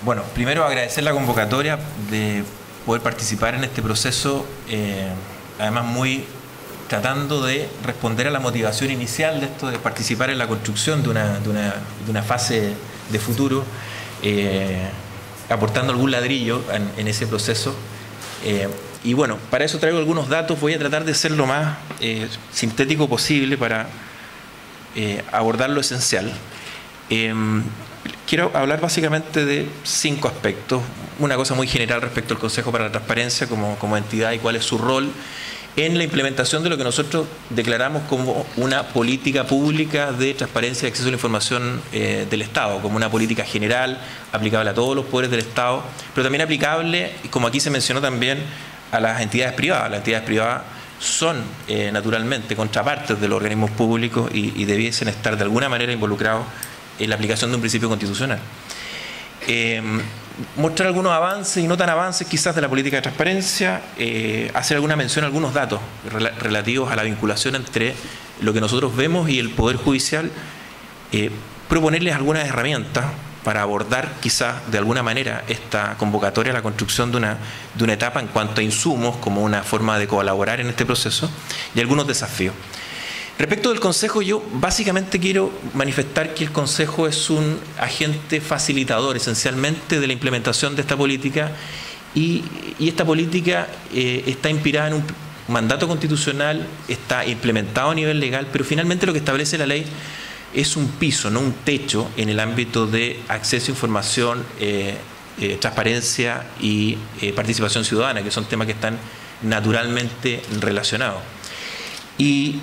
Bueno, primero agradecer la convocatoria de poder participar en este proceso, además muy tratando de responder a la motivación inicial de esto, de participar en la construcción de una fase de futuro, aportando algún ladrillo en ese proceso. Y bueno, para eso traigo algunos datos. Voy a tratar de ser lo más sintético posible para abordar lo esencial. Quiero hablar básicamente de 5 aspectos. Una cosa muy general respecto al Consejo para la Transparencia como entidad y cuál es su rol en la implementación de lo que nosotros declaramos como una política pública de transparencia y acceso a la información del Estado, como una política general, aplicable a todos los poderes del Estado, pero también aplicable, como aquí se mencionó también, a las entidades privadas. Las entidades privadas son naturalmente contrapartes de los organismos públicos y debiesen estar de alguna manera involucrados en la aplicación de un principio constitucional. Mostrar algunos avances y no tan avances quizás de la política de transparencia, hacer alguna mención a algunos datos relativos a la vinculación entre lo que nosotros vemos y el Poder Judicial, proponerles algunas herramientas para abordar quizás de alguna manera esta convocatoria a la construcción de una etapa en cuanto a insumos como una forma de colaborar en este proceso y algunos desafíos. Respecto del Consejo, yo básicamente quiero manifestar que el Consejo es un agente facilitador esencialmente de la implementación de esta política y esta política está inspirada en un mandato constitucional, está implementado a nivel legal, pero finalmente lo que establece la ley es un piso, no un techo en el ámbito de acceso a información, transparencia y participación ciudadana, que son temas que están naturalmente relacionados. Y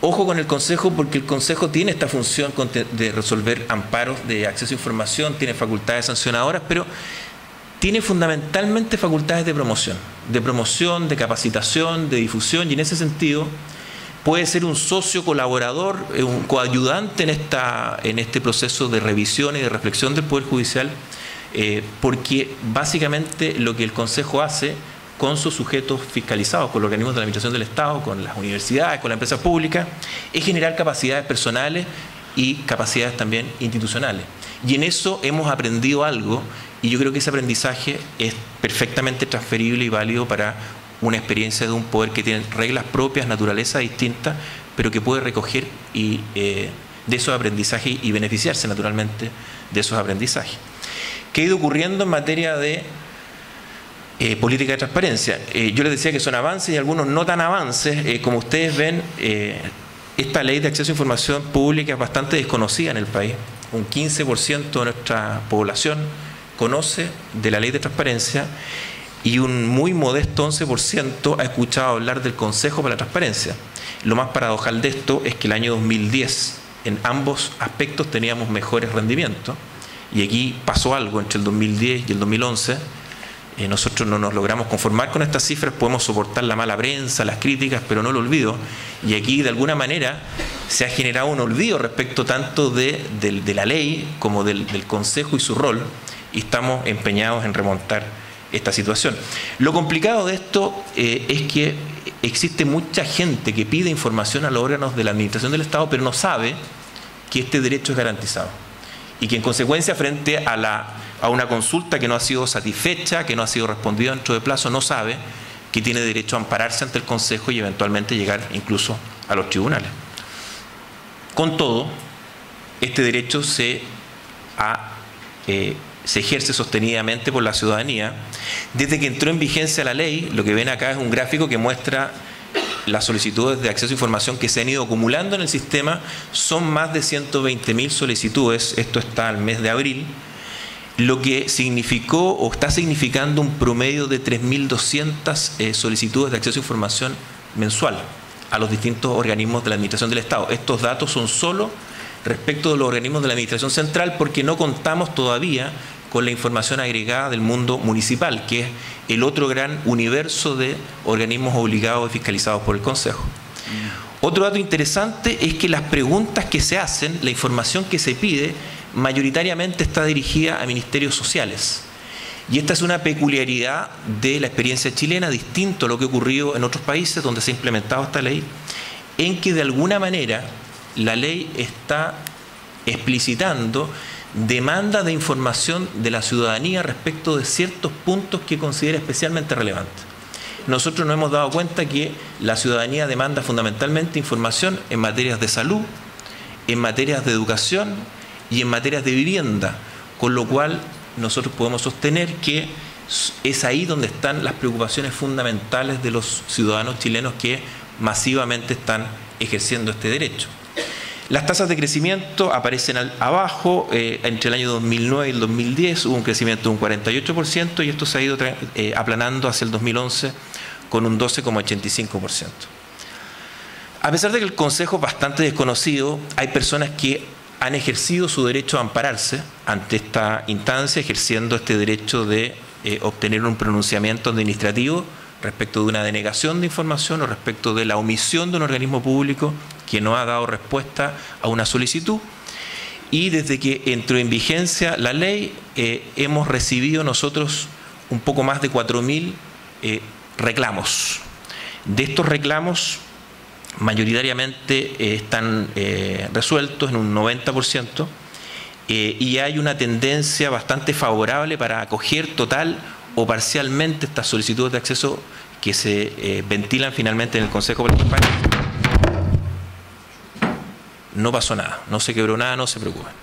ojo con el Consejo, porque el Consejo tiene esta función de resolver amparos de acceso a información, tiene facultades sancionadoras, pero tiene fundamentalmente facultades de promoción, de capacitación, de difusión, y en ese sentido puede ser un socio colaborador, un coayudante en este proceso de revisión y de reflexión del Poder Judicial, porque básicamente lo que el Consejo hace con sus sujetos fiscalizados, con los organismos de la Administración del Estado, con las universidades, con las empresas públicas, es generar capacidades personales y capacidades también institucionales. Y en eso hemos aprendido algo, y yo creo que ese aprendizaje es perfectamente transferible y válido para una experiencia de un poder que tiene reglas propias, naturaleza distinta, pero que puede recoger de esos aprendizajes y beneficiarse naturalmente de esos aprendizajes. ¿Qué ha ido ocurriendo en materia de política de transparencia? Yo les decía que son avances y algunos no tan avances. Como ustedes ven, esta ley de acceso a información pública es bastante desconocida en el país. Un 15% de nuestra población conoce de la ley de transparencia y un muy modesto 11% ha escuchado hablar del Consejo para la Transparencia. Lo más paradojal de esto es que el año 2010 en ambos aspectos teníamos mejores rendimientos, y aquí pasó algo entre el 2010 y el 2011. Nosotros no nos logramos conformar con estas cifras, podemos soportar la mala prensa, las críticas, pero no el olvido. Y aquí de alguna manera se ha generado un olvido respecto tanto de la ley como del Consejo y su rol, y estamos empeñados en remontar esta situación. Lo complicado de esto es que existe mucha gente que pide información a los órganos de la Administración del Estado, pero no sabe que este derecho es garantizado. Y que en consecuencia, frente a una consulta que no ha sido satisfecha, que no ha sido respondida dentro de plazo, no sabe que tiene derecho a ampararse ante el Consejo y eventualmente llegar incluso a los tribunales. Con todo, este derecho se ejerce sostenidamente por la ciudadanía. Desde que entró en vigencia la ley, lo que ven acá es un gráfico que muestra las solicitudes de acceso a información que se han ido acumulando en el sistema. Son más de 120.000 solicitudes, esto está al mes de abril, lo que significó o está significando un promedio de 3.200 solicitudes de acceso a información mensual a los distintos organismos de la Administración del Estado. Estos datos son solo respecto de los organismos de la Administración Central, porque no contamos todavía con la información agregada del mundo municipal, que es el otro gran universo de organismos obligados y fiscalizados por el Consejo. Otro dato interesante es que las preguntas que se hacen, la información que se pide, mayoritariamente está dirigida a ministerios sociales. Y esta es una peculiaridad de la experiencia chilena, distinto a lo que ha ocurrido en otros países donde se ha implementado esta ley, en que de alguna manera la ley está explicitando demanda de información de la ciudadanía respecto de ciertos puntos que considera especialmente relevantes. Nosotros nos hemos dado cuenta que la ciudadanía demanda fundamentalmente información en materias de salud, en materias de educación y en materias de vivienda, con lo cual nosotros podemos sostener que es ahí donde están las preocupaciones fundamentales de los ciudadanos chilenos que masivamente están ejerciendo este derecho. Las tasas de crecimiento aparecen abajo. Entre el año 2009 y el 2010 hubo un crecimiento de un 48% y esto se ha ido aplanando hacia el 2011 con un 12,85%. A pesar de que el Consejo es bastante desconocido, hay personas que han ejercido su derecho a ampararse ante esta instancia, ejerciendo este derecho de obtener un pronunciamiento administrativo respecto de una denegación de información o respecto de la omisión de un organismo público que no ha dado respuesta a una solicitud. Y desde que entró en vigencia la ley, hemos recibido nosotros un poco más de 4.000 reclamos. De estos reclamos, mayoritariamente están resueltos en un 90%, y hay una tendencia bastante favorable para acoger total o parcialmente estas solicitudes de acceso que se ventilan finalmente en el Consejo para la Transparencia. No pasó nada, no se quebró nada, no se preocupen.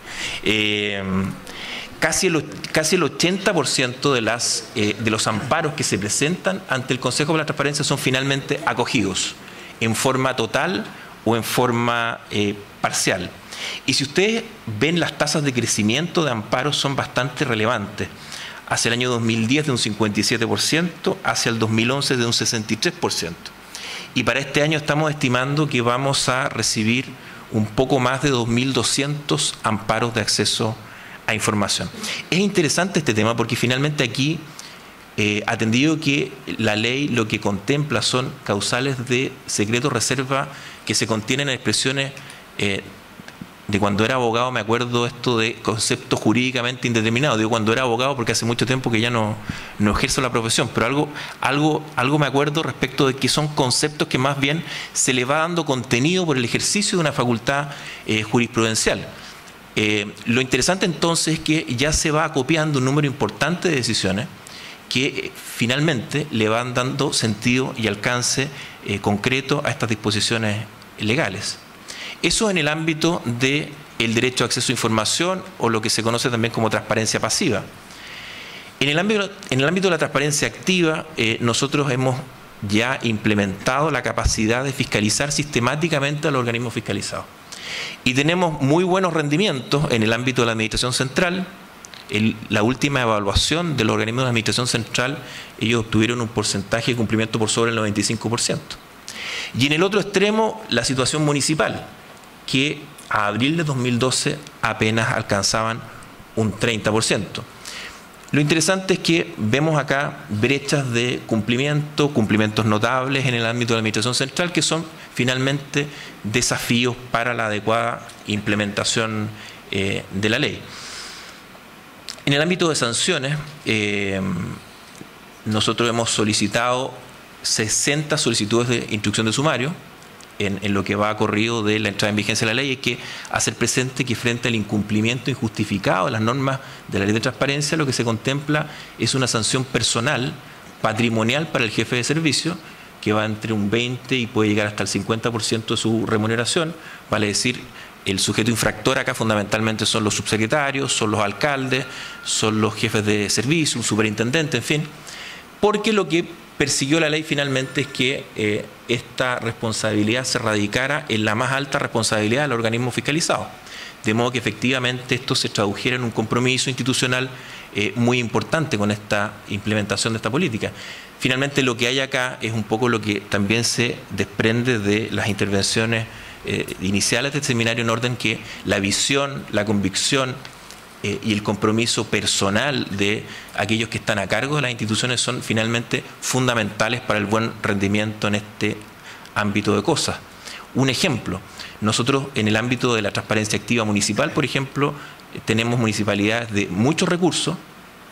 Casi el 80% de los amparos que se presentan ante el Consejo para la Transparencia son finalmente acogidos en forma total o en forma parcial. Y si ustedes ven las tasas de crecimiento de amparos son bastante relevantes. Hacia el año 2010 de un 57%, hacia el 2011 de un 63%. Y para este año estamos estimando que vamos a recibir un poco más de 2.200 amparos de acceso a información. Es interesante este tema porque finalmente aquí, atendido que la ley lo que contempla son causales de secreto reserva que se contienen en expresiones de cuando era abogado, me acuerdo esto de conceptos jurídicamente indeterminados. Digo cuando era abogado porque hace mucho tiempo que ya no ejerzo la profesión, pero algo me acuerdo respecto de que son conceptos que más bien se le va dando contenido por el ejercicio de una facultad jurisprudencial. Lo interesante entonces es que ya se va acopiando un número importante de decisiones que finalmente le van dando sentido y alcance concreto a estas disposiciones legales. Eso en el ámbito del derecho a acceso a información o lo que se conoce también como transparencia pasiva. En el ámbito de la transparencia activa, nosotros hemos ya implementado la capacidad de fiscalizar sistemáticamente a los organismos fiscalizados. Y tenemos muy buenos rendimientos en el ámbito de la Administración Central. La última evaluación de los organismos de la Administración Central, ellos obtuvieron un porcentaje de cumplimiento por sobre el 95%. Y en el otro extremo, la situación municipal, que a abril de 2012 apenas alcanzaban un 30%. Lo interesante es que vemos acá brechas de cumplimiento, cumplimientos notables en el ámbito de la Administración Central, que son finalmente desafíos para la adecuada implementación de la ley. En el ámbito de sanciones, nosotros hemos solicitado 60 solicitudes de instrucción de sumario en lo que va corrido de la entrada en vigencia de la ley. Hay que hacer presente que frente al incumplimiento injustificado de las normas de la ley de transparencia, lo que se contempla es una sanción personal, patrimonial para el jefe de servicio, que va entre un 20 y puede llegar hasta el 50% de su remuneración. Vale decir, el sujeto infractor acá fundamentalmente son los subsecretarios, son los alcaldes, son los jefes de servicio, un superintendente, en fin, porque lo que persiguió la ley finalmente es que esta responsabilidad se radicara en la más alta responsabilidad del organismo fiscalizado, de modo que efectivamente esto se tradujera en un compromiso institucional muy importante con esta implementación de esta política. Finalmente lo que hay acá es un poco lo que también se desprende de las intervenciones iniciales del seminario en orden, que la visión, la convicción y el compromiso personal de aquellos que están a cargo de las instituciones son finalmente fundamentales para el buen rendimiento en este ámbito de cosas. Un ejemplo, nosotros en el ámbito de la transparencia activa municipal, por ejemplo, tenemos municipalidades de muchos recursos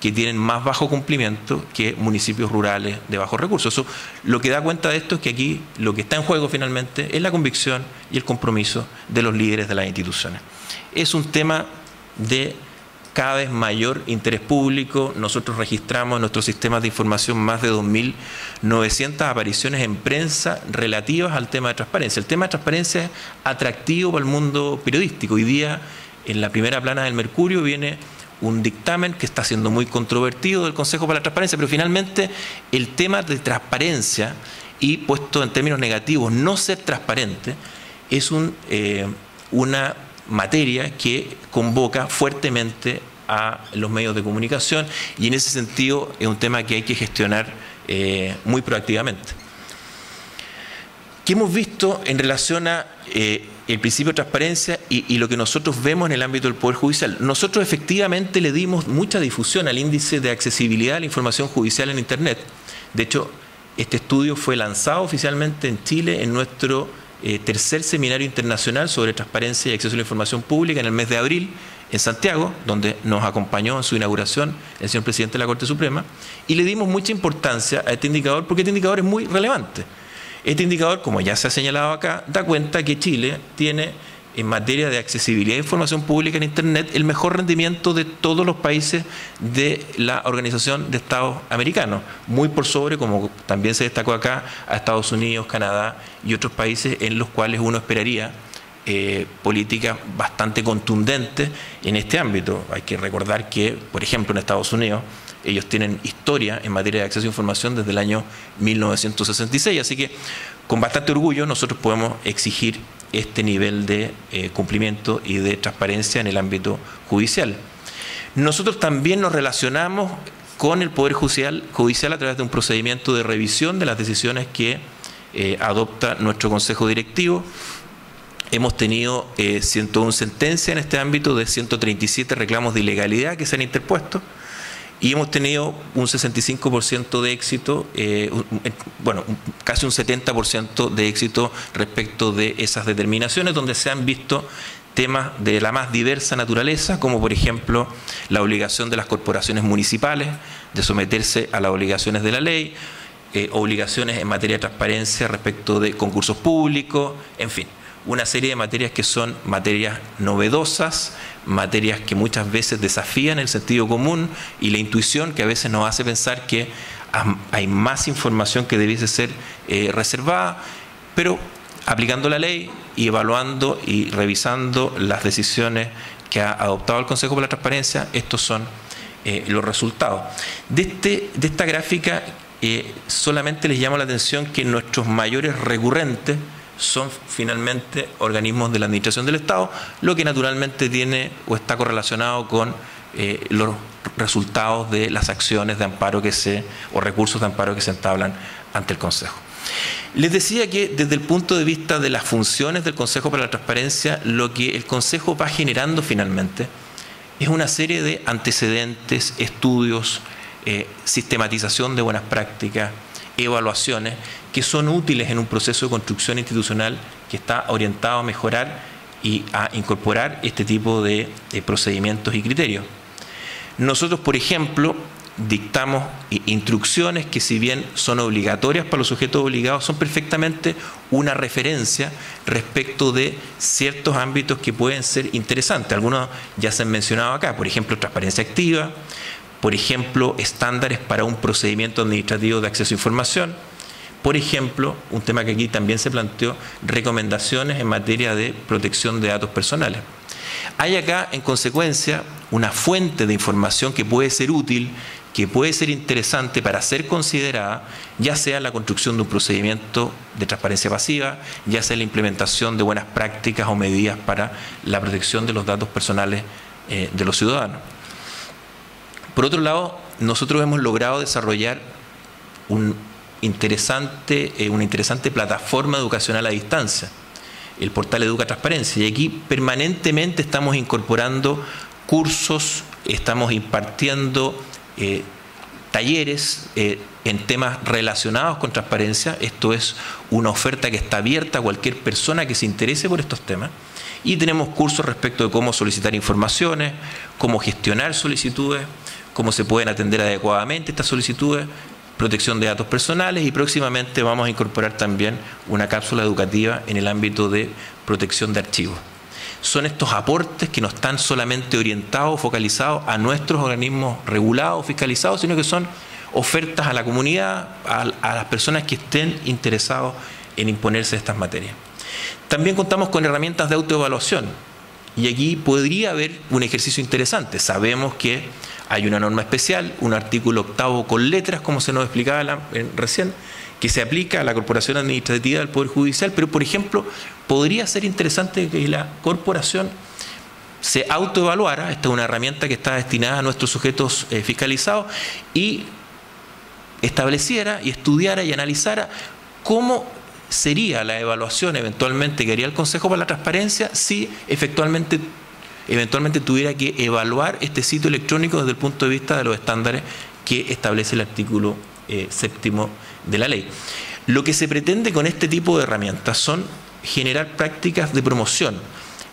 que tienen más bajo cumplimiento que municipios rurales de bajos recursos. Eso, lo que da cuenta de esto es que aquí lo que está en juego finalmente es la convicción y el compromiso de los líderes de las instituciones. Es un tema de cada vez mayor interés público. Nosotros registramos en nuestros sistemas de información más de 2.900 apariciones en prensa relativas al tema de transparencia. El tema de transparencia es atractivo para el mundo periodístico. Hoy día, en la primera plana del Mercurio, viene un dictamen que está siendo muy controvertido del Consejo para la Transparencia, pero finalmente el tema de transparencia, y puesto en términos negativos, no ser transparente, es una materia que convoca fuertemente a los medios de comunicación, y en ese sentido es un tema que hay que gestionar muy proactivamente. ¿Qué hemos visto en relación a el principio de transparencia y lo que nosotros vemos en el ámbito del Poder Judicial? Nosotros efectivamente le dimos mucha difusión al índice de accesibilidad a la información judicial en Internet. De hecho, este estudio fue lanzado oficialmente en Chile en nuestro tercer seminario internacional sobre transparencia y acceso a la información pública en el mes de abril en Santiago, donde nos acompañó en su inauguración el señor presidente de la Corte Suprema, y le dimos mucha importancia a este indicador porque este indicador es muy relevante. Este indicador, como ya se ha señalado acá, da cuenta que Chile tiene, en materia de accesibilidad de información pública en Internet, el mejor rendimiento de todos los países de la Organización de Estados Americanos, muy por sobre, como también se destacó acá, a Estados Unidos, Canadá y otros países en los cuales uno esperaría políticas bastante contundentes en este ámbito. Hay que recordar que, por ejemplo, en Estados Unidos, ellos tienen historia en materia de acceso a información desde el año 1966, así que con bastante orgullo nosotros podemos exigir este nivel de cumplimiento y de transparencia en el ámbito judicial. Nosotros también nos relacionamos con el Poder Judicial a través de un procedimiento de revisión de las decisiones que adopta nuestro Consejo Directivo. Hemos tenido 101 sentencias en este ámbito de 137 reclamos de ilegalidad que se han interpuesto, y hemos tenido un 65% de éxito, casi un 70% de éxito respecto de esas determinaciones, donde se han visto temas de la más diversa naturaleza, como por ejemplo la obligación de las corporaciones municipales de someterse a las obligaciones de la ley, obligaciones en materia de transparencia respecto de concursos públicos, en fin, una serie de materias que son materias novedosas, materias que muchas veces desafían el sentido común y la intuición, que a veces nos hace pensar que hay más información que debiese ser reservada, pero aplicando la ley y evaluando y revisando las decisiones que ha adoptado el Consejo para la Transparencia, estos son los resultados. De esta gráfica solamente les llamo la atención que nuestros mayores recurrentes son finalmente organismos de la Administración del Estado, lo que naturalmente tiene o está correlacionado con los resultados de las acciones de amparo o recursos de amparo que se entablan ante el Consejo. Les decía que desde el punto de vista de las funciones del Consejo para la Transparencia, lo que el Consejo va generando finalmente es una serie de antecedentes, estudios, sistematización de buenas prácticas, evaluaciones que son útiles en un proceso de construcción institucional que está orientado a mejorar y a incorporar este tipo de procedimientos y criterios. Nosotros, por ejemplo, dictamos instrucciones que, si bien son obligatorias para los sujetos obligados, son perfectamente una referencia respecto de ciertos ámbitos que pueden ser interesantes. Algunos ya se han mencionado acá, por ejemplo, transparencia activa, por ejemplo, estándares para un procedimiento administrativo de acceso a información, por ejemplo, un tema que aquí también se planteó, recomendaciones en materia de protección de datos personales. Hay acá, en consecuencia, una fuente de información que puede ser útil, que puede ser interesante para ser considerada, ya sea la construcción de un procedimiento de transparencia pasiva, ya sea la implementación de buenas prácticas o medidas para la protección de los datos personales de los ciudadanos. Por otro lado, nosotros hemos logrado desarrollar una interesante plataforma educacional a distancia, el portal Educa Transparencia, y aquí permanentemente estamos incorporando cursos, estamos impartiendo talleres en temas relacionados con transparencia. Esto es una oferta que está abierta a cualquier persona que se interese por estos temas, y tenemos cursos respecto de cómo solicitar informaciones, cómo gestionar solicitudes, cómo se pueden atender adecuadamente estas solicitudes, protección de datos personales, y próximamente vamos a incorporar también una cápsula educativa en el ámbito de protección de archivos. son estos aportes que no están solamente orientados o focalizados a nuestros organismos regulados o fiscalizados, sino que son ofertas a la comunidad, a las personas que estén interesados en imponerse estas materias. También contamos con herramientas de autoevaluación, y aquí podría haber un ejercicio interesante. Sabemos que hay una norma especial, un artículo 8º con letras, como se nos explicaba recién, que se aplica a la corporación administrativa del Poder Judicial, pero, por ejemplo, podría ser interesante que la corporación se autoevaluara. Esta es una herramienta que está destinada a nuestros sujetos fiscalizados, y estableciera y estudiara y analizara cómo sería la evaluación eventualmente que haría el Consejo para la Transparencia si eventualmente tuviera que evaluar este sitio electrónico desde el punto de vista de los estándares que establece el artículo 7º de la ley. Lo que se pretende con este tipo de herramientas son generar prácticas de promoción.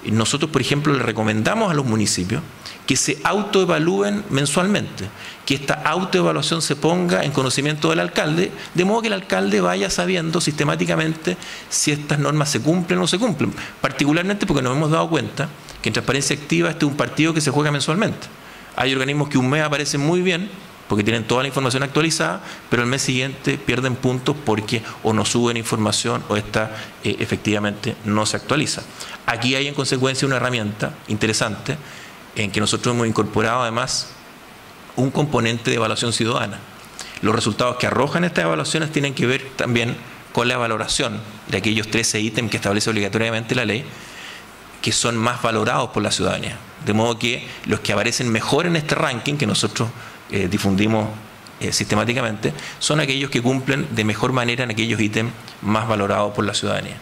Nosotros, por ejemplo, le recomendamos a los municipios que se autoevalúen mensualmente, que esta autoevaluación se ponga en conocimiento del alcalde, de modo que el alcalde vaya sabiendo sistemáticamente si estas normas se cumplen o no se cumplen, particularmente porque nos hemos dado cuenta que en Transparencia Activa este es un partido que se juega mensualmente. Hay organismos que un mes aparecen muy bien, porque tienen toda la información actualizada, pero el mes siguiente pierden puntos porque o no suben información o esta efectivamente no se actualiza. Aquí hay en consecuencia una herramienta interesante en que nosotros hemos incorporado además un componente de evaluación ciudadana. Los resultados que arrojan estas evaluaciones tienen que ver también con la valoración de aquellos 13 ítems que establece obligatoriamente la ley, que son más valorados por la ciudadanía. De modo que los que aparecen mejor en este ranking que nosotros difundimos sistemáticamente son aquellos que cumplen de mejor manera en aquellos ítems más valorados por la ciudadanía.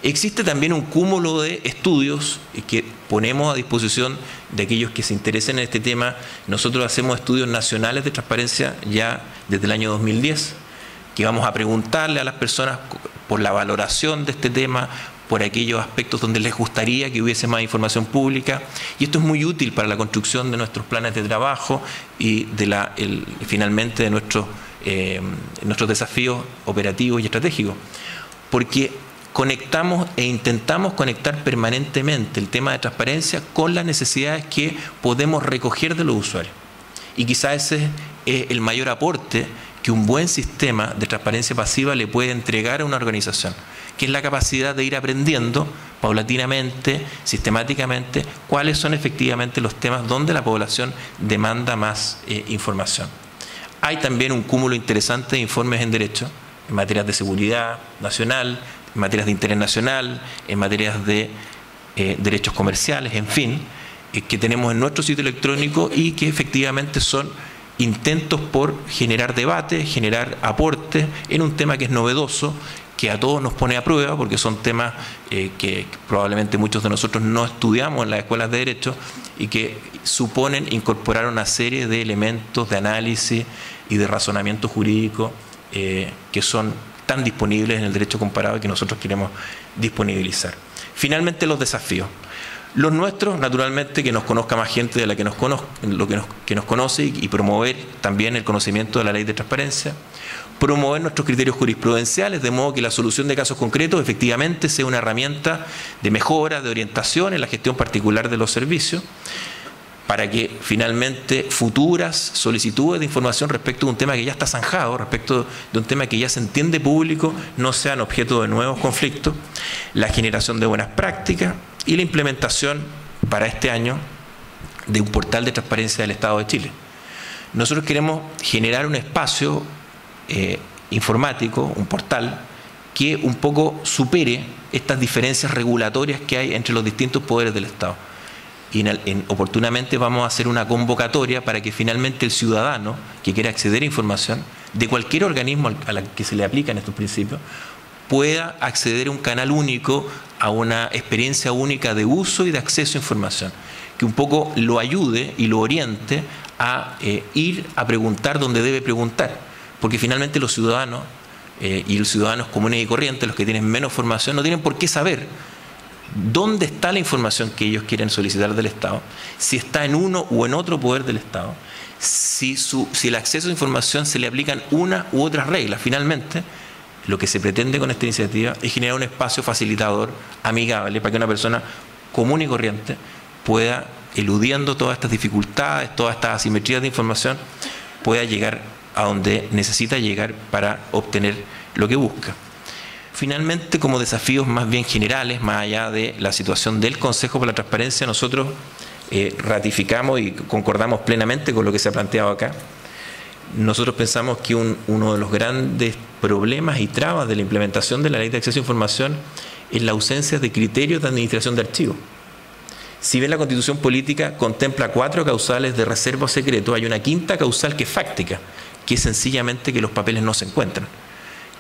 Existe también un cúmulo de estudios que ponemos a disposición de aquellos que se interesen en este tema. Nosotros hacemos estudios nacionales de transparencia ya desde el año 2010, que vamos a preguntarle a las personas por la valoración de este tema, por aquellos aspectos donde les gustaría que hubiese más información pública, y esto es muy útil para la construcción de nuestros planes de trabajo y de finalmente de nuestros desafíos operativos y estratégicos, porque conectamos e intentamos conectar permanentemente el tema de transparencia con las necesidades que podemos recoger de los usuarios, y quizás ese es el mayor aporte que un buen sistema de transparencia pasiva le puede entregar a una organización, que es la capacidad de ir aprendiendo paulatinamente, sistemáticamente, cuáles son efectivamente los temas donde la población demanda más información. Hay también un cúmulo interesante de informes en derecho, en materias de seguridad nacional, en materias de interés nacional, en materias de derechos comerciales, en fin, que tenemos en nuestro sitio electrónico y que efectivamente son intentos por generar debate, generar aportes en un tema que es novedoso, que a todos nos pone a prueba, porque son temas que probablemente muchos de nosotros no estudiamos en las escuelas de Derecho y que suponen incorporar una serie de elementos de análisis y de razonamiento jurídico que son tan disponibles en el derecho comparado y que nosotros queremos disponibilizar. Finalmente, los desafíos. Los nuestros, naturalmente, que nos conozca más gente de la que nos conoce, y promover también el conocimiento de la ley de transparencia, promover nuestros criterios jurisprudenciales, de modo que la solución de casos concretos efectivamente sea una herramienta de mejora, de orientación en la gestión particular de los servicios, para que finalmente futuras solicitudes de información respecto de un tema que ya está zanjado, respecto de un tema que ya se entiende público, no sean objeto de nuevos conflictos, la generación de buenas prácticas y la implementación para este año de un portal de transparencia del Estado de Chile. Nosotros queremos generar un espacio informático, un portal, que un poco supere estas diferencias regulatorias que hay entre los distintos poderes del Estado. Y oportunamente vamos a hacer una convocatoria para que finalmente el ciudadano que quiera acceder a información de cualquier organismo a la que se le aplican estos principios pueda acceder a un canal único, a una experiencia única de uso y de acceso a información, que un poco lo ayude y lo oriente a ir a preguntar donde debe preguntar, porque finalmente los ciudadanos y los ciudadanos comunes y corrientes, los que tienen menos formación, no tienen por qué saber dónde está la información que ellos quieren solicitar del Estado, si está en uno o en otro poder del Estado, si el acceso a información se le aplican una u otras reglas. Finalmente, lo que se pretende con esta iniciativa es generar un espacio facilitador, amigable, para que una persona común y corriente pueda, eludiendo todas estas dificultades, todas estas asimetrías de información, pueda llegar a donde necesita llegar para obtener lo que busca. Finalmente, como desafíos más bien generales, más allá de la situación del Consejo por la Transparencia, nosotros ratificamos y concordamos plenamente con lo que se ha planteado acá. Nosotros pensamos que uno de los grandes problemas y trabas de la implementación de la Ley de Acceso a Información es la ausencia de criterios de administración de archivos. Si bien la Constitución Política contempla 4 causales de reserva o secreto, hay una 5ª causal que es fáctica, que es sencillamente que los papeles no se encuentran.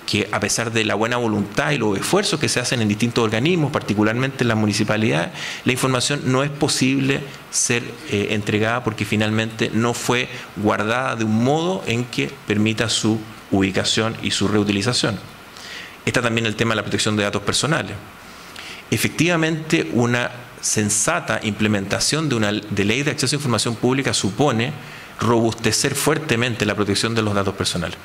Que a pesar de la buena voluntad y los esfuerzos que se hacen en distintos organismos, particularmente en las municipalidades, la información no es posible ser entregada porque finalmente no fue guardada de un modo en que permita su ubicación y su reutilización. Está también el tema de la protección de datos personales. Efectivamente, una sensata implementación de ley de acceso a información pública supone robustecer fuertemente la protección de los datos personales.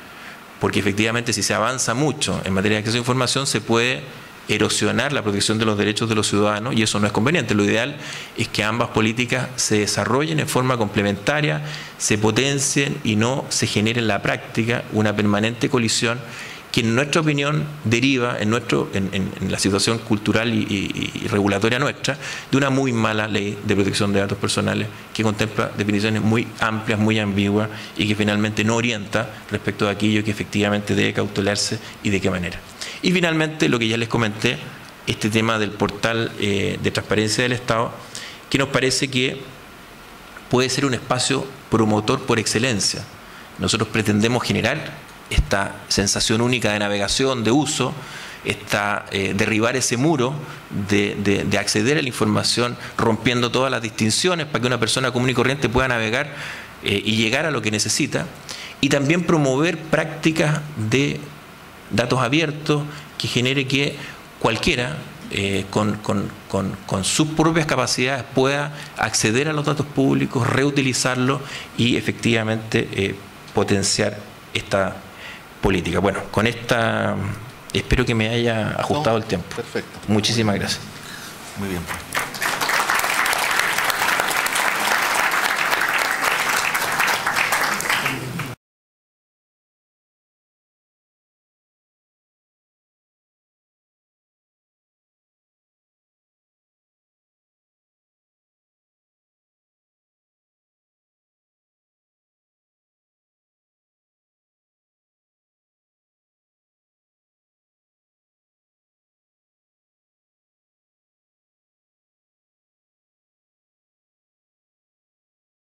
Porque efectivamente si se avanza mucho en materia de acceso a información se puede erosionar la protección de los derechos de los ciudadanos y eso no es conveniente. Lo ideal es que ambas políticas se desarrollen en forma complementaria, se potencien y no se genere en la práctica una permanente colisión que en nuestra opinión deriva en la situación cultural y regulatoria nuestra de una muy mala ley de protección de datos personales que contempla definiciones muy amplias, muy ambiguas y que finalmente no orienta respecto de aquello que efectivamente debe cautelarse y de qué manera. Y finalmente, lo que ya les comenté, este tema del portal de transparencia del Estado, que nos parece que puede ser un espacio promotor por excelencia. Nosotros pretendemos generar esta sensación única de navegación, de uso, derribar ese muro de acceder a la información, rompiendo todas las distinciones para que una persona común y corriente pueda navegar y llegar a lo que necesita, y también promover prácticas de datos abiertos que genere que cualquiera con sus propias capacidades pueda acceder a los datos públicos, reutilizarlos y efectivamente potenciar esta política. Bueno, con esta espero que me haya ajustado el tiempo. Perfecto. Muchísimas gracias. Muy bien.